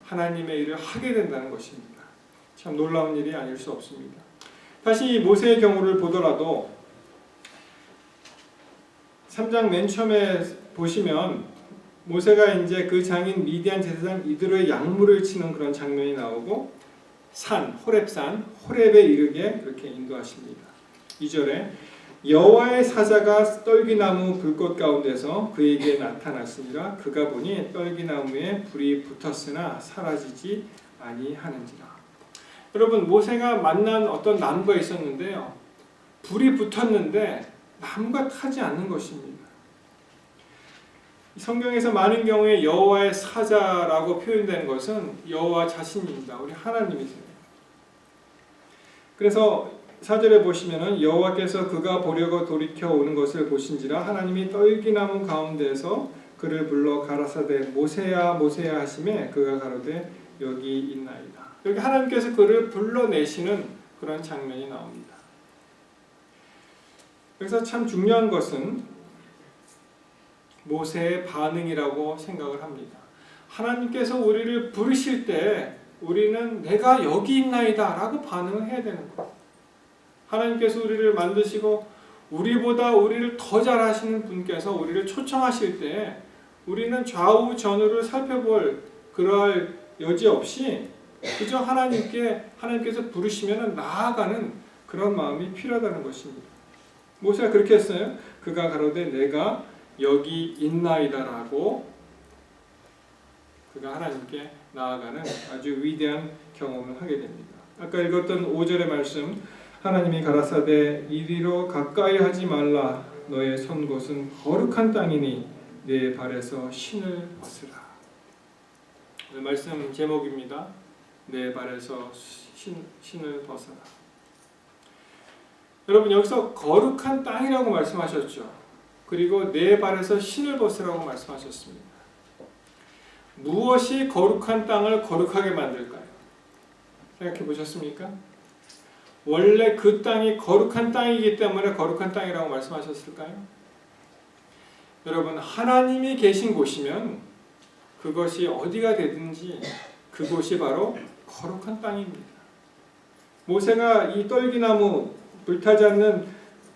하나님의 일을 하게 된다는 것입니다. 참 놀라운 일이 아닐 수 없습니다. 다시 모세의 경우를 보더라도 3장 맨 처음에 보시면 모세가 이제 그 장인 미디안 제사장 이드로의 약물을 치는 그런 장면이 나오고 산, 호렙산, 호렙에 이르게 그렇게 인도하십니다. 2절에 여호와의 사자가 떨기나무 불꽃 가운데서 그에게 나타났으니라. 그가 보니 떨기나무에 불이 붙었으나 사라지지 아니하는지라. 여러분, 모세가 만난 어떤 나무가 있었는데요, 불이 붙었는데 나무가 타지 않는 것입니다. 성경에서 많은 경우에 여호와의 사자라고 표현된 것은 여호와 자신입니다. 우리 하나님이세요. 그래서 4절에 보시면은 여호와께서 그가 보려고 돌이켜 오는 것을 보신지라 하나님이 떨기나무 가운데서 그를 불러 가라사대 모세야 모세야 하시매 그가 가로되 여기 있나이다. 여기 하나님께서 그를 불러내시는 그런 장면이 나옵니다. 그래서 참 중요한 것은 모세의 반응이라고 생각을 합니다. 하나님께서 우리를 부르실 때 우리는 내가 여기 있나이다 라고 반응을 해야 되는 거예요. 하나님께서 우리를 만드시고 우리보다 우리를 더 잘하시는 분께서 우리를 초청하실 때 우리는 좌우 전후를 살펴볼 그럴 여지 없이 그저 하나님께서 부르시면 나아가는 그런 마음이 필요하다는 것입니다. 모세가 그렇게 했어요. 그가 가로되 내가 여기 있나이다라고 그가 하나님께 나아가는 아주 위대한 경험을 하게 됩니다. 아까 읽었던 5절의 말씀, 하나님이 가라사대 이리로 가까이 하지 말라 너의 선 곳은 거룩한 땅이니 내 발에서 신을 벗으라. 오늘 말씀 제목입니다. 내 발에서 신을 벗어라. 여러분, 여기서 거룩한 땅이라고 말씀하셨죠. 그리고 내 발에서 신을 벗으라고 말씀하셨습니다. 무엇이 거룩한 땅을 거룩하게 만들까요? 생각해 보셨습니까? 원래 그 땅이 거룩한 땅이기 때문에 거룩한 땅이라고 말씀하셨을까요? 여러분, 하나님이 계신 곳이면 그것이 어디가 되든지 그곳이 바로 거룩한 땅입니다. 모세가 이 떨기나무, 불타지 않는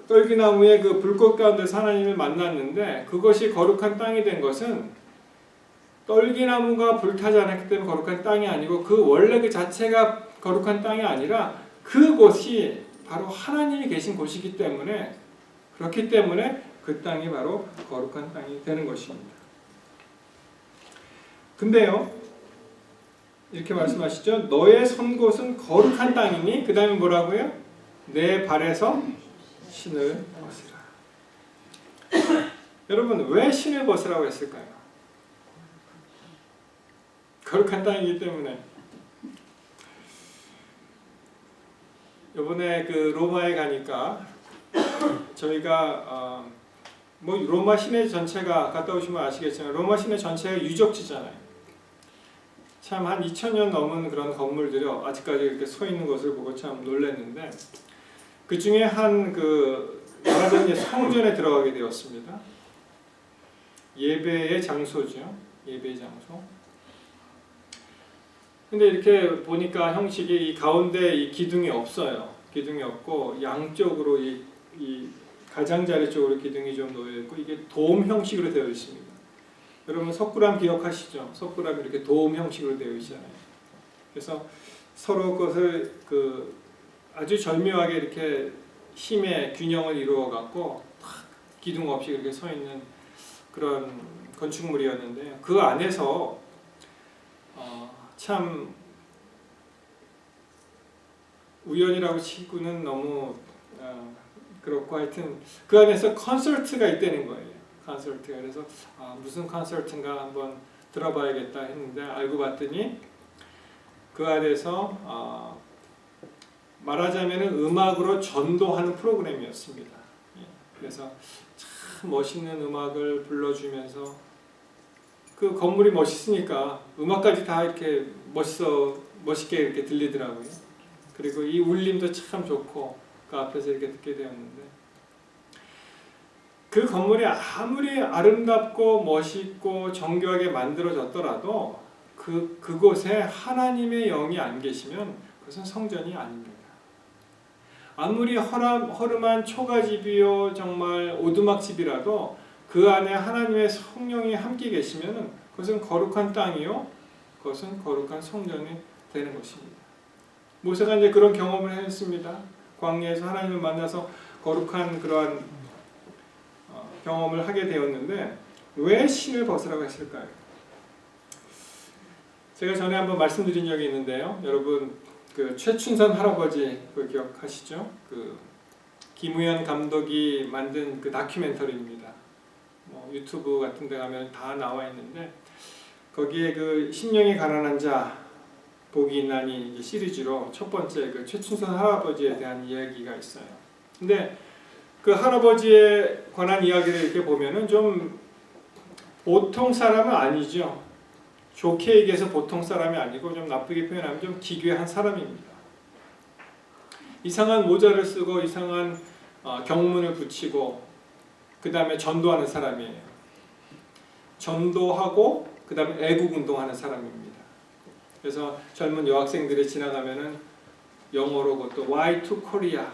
떨기나무의 그 불꽃 가운데서 하나님을 만났는데 그것이 거룩한 땅이 된 것은 떨기나무가 불타지 않았기 때문에 거룩한 땅이 아니고 그 원래 그 자체가 거룩한 땅이 아니라 그곳이 바로 하나님이 계신 곳이기 때문에, 그렇기 때문에 그 땅이 바로 거룩한 땅이 되는 것입니다. 근데요, 이렇게 말씀하시죠. 너의 선 곳은 거룩한 땅이니, 그 다음에 뭐라고요? 내 발에서 신을 벗으라. 여러분, 왜 신을 벗으라고 했을까요? 거룩한 땅이기 때문에. 이번에 그 로마에 가니까 저희가 뭐 로마 시내 전체가, 갔다 오시면 아시겠지만 로마 시내 전체가 유적지잖아요. 참 한 2000년 넘은 그런 건물들이 아직까지 이렇게 서 있는 것을 보고 참 놀랐는데, 그 중에 한 그 말하자면 성전에 들어가게 되었습니다. 예배의 장소죠. 예배의 장소. 근데 이렇게 보니까 형식이 이 가운데 이 기둥이 없어요. 기둥이 없고 양쪽으로 이 가장자리 쪽으로 기둥이 좀 놓여 있고 이게 돔 형식으로 되어 있습니다. 여러분 석굴암 기억하시죠? 석굴암 이렇게 돔 형식으로 되어 있잖아요. 그래서 서로 그것을 그 아주 절묘하게 이렇게 힘의 균형을 이루어 갖고 기둥 없이 이렇게 서 있는 그런 건축물이었는데, 그 안에서 참 우연이라고 치고는 너무 그렇고, 하여튼 그 안에서 콘서트가 있다는 거예요. 콘서트가. 그래서 무슨 콘서트인가 한번 들어봐야겠다 했는데 알고 봤더니 그 안에서 말하자면 음악으로 전도하는 프로그램이었습니다. 그래서 참 멋있는 음악을 불러주면서, 그 건물이 멋있으니까 음악까지 다 이렇게 멋있게 이렇게 들리더라고요. 그리고 이 울림도 참 좋고 그 앞에서 이렇게 듣게 되었는데, 그 건물이 아무리 아름답고 멋있고 정교하게 만들어졌더라도 그곳에 하나님의 영이 안 계시면 그것은 성전이 아닙니다. 아무리 허름한 초가집이요 정말 오두막집이라도 그 안에 하나님의 성령이 함께 계시면 그것은 거룩한 땅이요 그것은 거룩한 성전이 되는 것입니다. 모세가 이제 그런 경험을 했습니다. 광야에서 하나님을 만나서 거룩한 그러한 경험을 하게 되었는데 왜 신을 벗으라고 했을까요? 제가 전에 한번 말씀드린 적이 있는데요. 여러분 그 최춘선 할아버지 그 기억하시죠? 그 김우현 감독이 만든 그 다큐멘터리입니다. 유튜브 같은 데 가면 다 나와 있는데 거기에 그 심령이 가난한 자 복이 있나니 시리즈로 첫 번째 그 최춘선 할아버지에 대한 이야기가 있어요. 근데 그 할아버지에 관한 이야기를 이렇게 보면은 좀 보통 사람은 아니죠. 좋게 얘기해서 보통 사람이 아니고 좀 나쁘게 표현하면 좀 기괴한 사람입니다. 이상한 모자를 쓰고 이상한 경문을 붙이고 그 다음에 전도하는 사람이에요. 전도하고 그 다음에 애국운동하는 사람입니다. 그래서 젊은 여학생들이 지나가면은 영어로 그것도 Why to Korea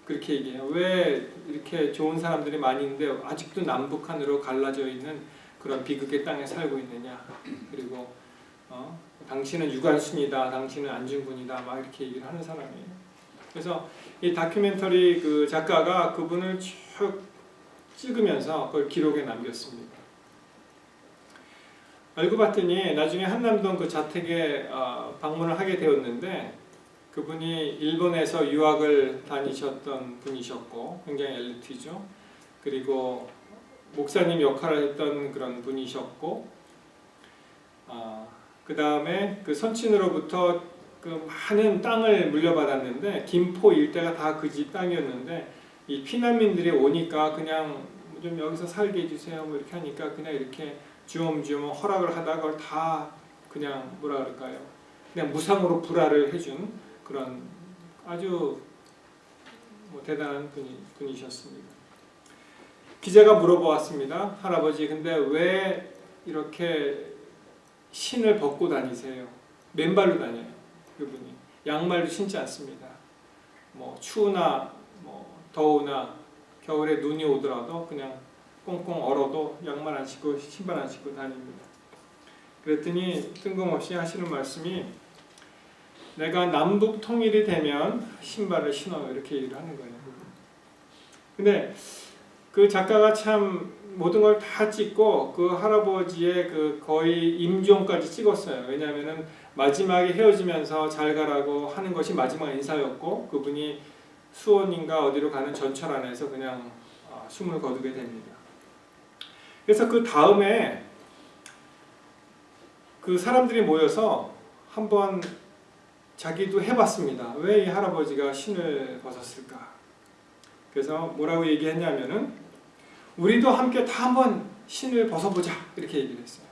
그렇게 얘기해요. 왜 이렇게 좋은 사람들이 많이 있는데 아직도 남북한으로 갈라져 있는 그런 비극의 땅에 살고 있느냐. 그리고 당신은 유관순이다, 당신은 안중근이다, 막 이렇게 얘기를 하는 사람이에요. 그래서 이 다큐멘터리 그 작가가 그분을 쭉 찍으면서 그걸 기록에 남겼습니다. 알고 봤더니 나중에 한남동 그 자택에 방문을 하게 되었는데 그분이 일본에서 유학을 다니셨던 분이셨고 굉장히 엘리트죠. 그리고 목사님 역할을 했던 그런 분이셨고 그 다음에 그 선친으로부터 그 많은 땅을 물려받았는데 김포 일대가 다 그 집 땅이었는데 이 피난민들이 오니까 그냥 좀 여기서 살게 해주세요 뭐 이렇게 하니까 그냥 이렇게 주엄주엄 허락을 하다가 그걸 다 그냥 뭐라 그럴까요? 그냥 무상으로 불화를 해준 그런 아주 대단한 분이셨습니다. 기자가 물어보았습니다. 할아버지 근데 왜 이렇게 신을 벗고 다니세요? 맨발로 다녀요. 그분이 양말도 신지 않습니다. 추우나 더우나 겨울에 눈이 오더라도 그냥 꽁꽁 얼어도 양말 안 신고 신발 안 신고 다닙니다. 그랬더니 뜬금없이 하시는 말씀이 내가 남북 통일이 되면 신발을 신어요 이렇게 얘기를 하는 거예요. 근데 그 작가가 참 모든 걸 다 찍고 그 할아버지의 그 거의 임종까지 찍었어요. 왜냐하면은 마지막에 헤어지면서 잘 가라고 하는 것이 마지막 인사였고 그분이 수원인가 어디로 가는 전철 안에서 그냥 숨을 거두게 됩니다. 그래서 그 다음에 그 사람들이 모여서 한번 자기도 해봤습니다. 왜 이 할아버지가 신을 벗었을까? 그래서 뭐라고 얘기했냐면은 우리도 함께 다 한번 신을 벗어보자 이렇게 얘기를 했어요.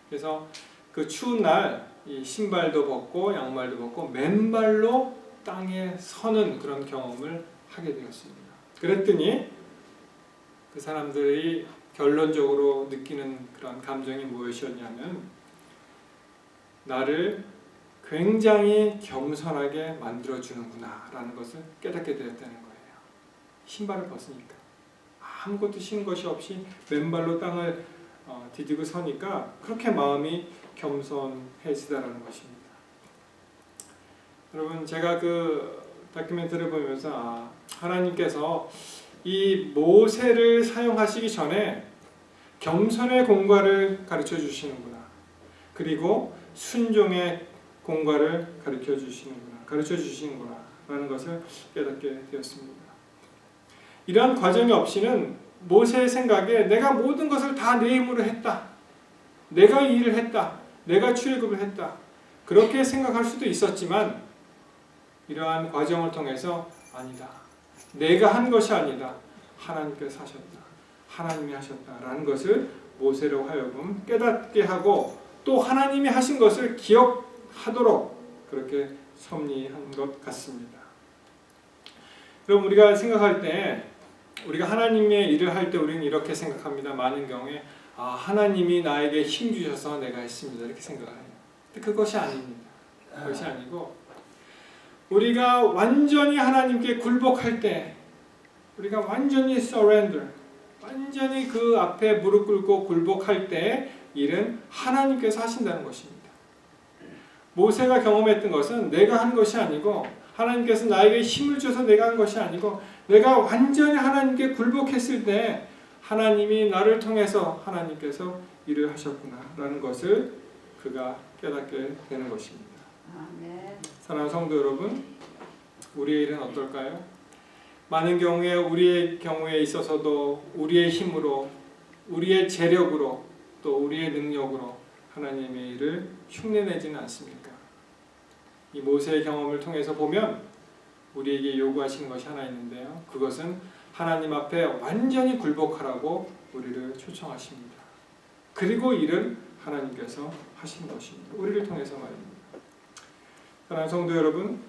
그래서 그 추운 날 이 신발도 벗고 양말도 벗고 맨발로 땅에 서는 그런 경험을 하게 되었습니다. 그랬더니 그 사람들이 결론적으로 느끼는 그런 감정이 무엇이었냐면 나를 굉장히 겸손하게 만들어주는구나 라는 것을 깨닫게 되었다는 거예요. 신발을 벗으니까 아무것도 신은 것이 없이 맨발로 땅을 디디고 서니까 그렇게 마음이 겸손해지다라는 것입니다. 여러분 제가 그 다큐멘터리를 보면서 하나님께서 이 모세를 사용하시기 전에 겸손의 공과를 가르쳐 주시는구나. 그리고 순종의 공과를 가르쳐 주시는구나 라는 것을 깨닫게 되었습니다. 이러한 과정이 없이는 모세의 생각에 내가 모든 것을 다 내 힘으로 했다. 내가 이 일을 했다. 내가 출애굽을 했다. 그렇게 생각할 수도 있었지만 이러한 과정을 통해서 아니다. 내가 한 것이 아니다. 하나님께서 하셨다. 하나님이 하셨다라는 것을 모세로 하여금 깨닫게 하고 또 하나님이 하신 것을 기억하도록 그렇게 섭리한 것 같습니다. 그럼 우리가 생각할 때 우리가 하나님의 일을 할 때 우리는 이렇게 생각합니다. 많은 경우에 하나님이 나에게 힘 주셔서 내가 했습니다. 이렇게 생각을 해요. 근데 그것이 아닙니다. 그것이 아니고 우리가 완전히 하나님께 굴복할 때, 우리가 완전히 surrender, 완전히 그 앞에 무릎 꿇고 굴복할 때 일은 하나님께서 하신다는 것입니다. 모세가 경험했던 것은 내가 한 것이 아니고 하나님께서 나에게 힘을 줘서 내가 한 것이 아니고 내가 완전히 하나님께 굴복했을 때 하나님이 나를 통해서 하나님께서 일을 하셨구나라는 것을 그가 깨닫게 되는 것입니다. 아멘. 사랑하는 성도 여러분, 우리의 일은 어떨까요? 많은 경우에 우리의 경우에 있어서도 우리의 힘으로, 우리의 재력으로, 또 우리의 능력으로 하나님의 일을 흉내내지는 않습니까? 이 모세의 경험을 통해서 보면 우리에게 요구하시는 것이 하나 있는데요. 그것은 하나님 앞에 완전히 굴복하라고 우리를 초청하십니다. 그리고 일은 하나님께서 하신 것입니다. 우리를 통해서 말입니다. 사랑하는 성도 여러분,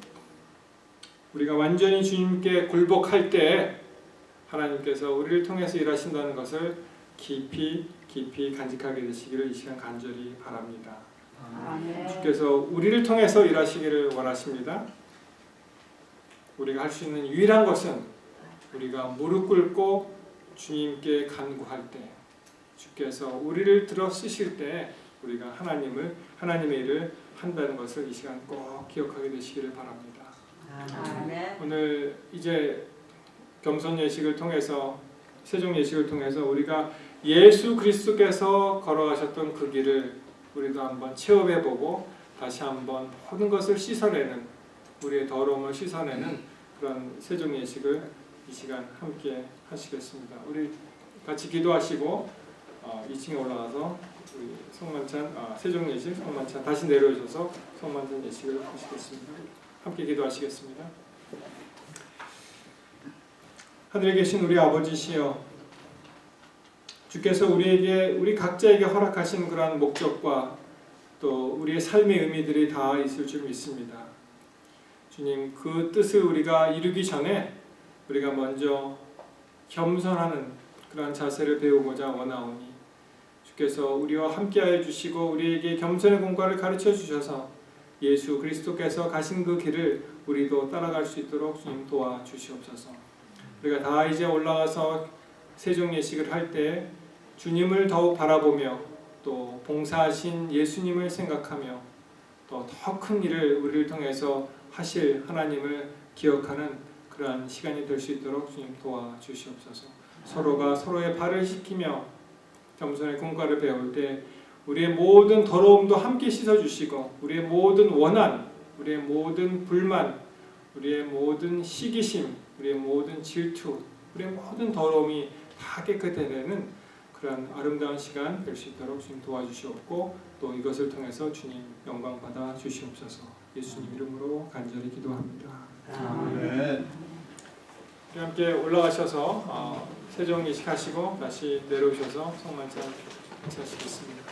우리가 완전히 주님께 굴복할 때 하나님께서 우리를 통해서 일하신다는 것을 깊이 간직하게 되시기를 이 시간 간절히 바랍니다. 아멘. 주께서 우리를 통해서 일하시기를 원하십니다. 우리가 할 수 있는 유일한 것은 우리가 무릎 꿇고 주님께 간구할 때, 주께서 우리를 들어 쓰실 때 우리가 하나님의 일을 한다는 것을 이 시간 꼭 기억하게 되시기를 바랍니다. 아멘. 오늘 이제 겸손 예식을 통해서, 세종 예식을 통해서 우리가 예수 그리스도께서 걸어가셨던 그 길을 우리도 한번 체험해보고 다시 한번 모든 것을 씻어내는, 우리의 더러움을 씻어내는 그런 세종 예식을 이 시간 함께 하시겠습니다. 우리 같이 기도하시고 2층에 올라가서 우리 성만찬, 세종 예식 성만찬 다시 내려오셔서 성만찬 예식을 하시겠습니다. 함께 기도하시겠습니다. 하늘에 계신 우리 아버지시여, 주께서 우리 각자에게 허락하신 그러한 목적과 또 우리의 삶의 의미들이 다 있을 줄 믿습니다. 주님, 그 뜻을 우리가 이루기 전에 우리가 먼저 겸손하는 그러한 자세를 배우고자 원하오니 주께서 우리와 함께하여 주시고 우리에게 겸손의 공과를 가르쳐 주셔서 예수 그리스도께서 가신 그 길을 우리도 따라갈 수 있도록 주님 도와주시옵소서. 우리가 다 이제 올라가서 세종 예식을 할 때 주님을 더욱 바라보며 또 봉사하신 예수님을 생각하며 또 더 큰 일을 우리를 통해서 하실 하나님을 기억하는 그러한 시간이 될 수 있도록 주님 도와주시옵소서. 서로가 서로의 발을 씻기며 겸손의 공과를 배울 때 우리의 모든 더러움도 함께 씻어주시고 우리의 모든 원한, 우리의 모든 불만, 우리의 모든 시기심, 우리의 모든 질투, 우리의 모든 더러움이 다 깨끗해내는 그런 아름다운 시간 될 수 있도록 주님 도와주시옵고 또 이것을 통해서 주님 영광 받아 주시옵소서. 예수님 이름으로 간절히 기도합니다. 아멘. 우리 함께 올라가셔서 세종 예식 하시고 다시 내려오셔서 성만찬 하시겠습니다.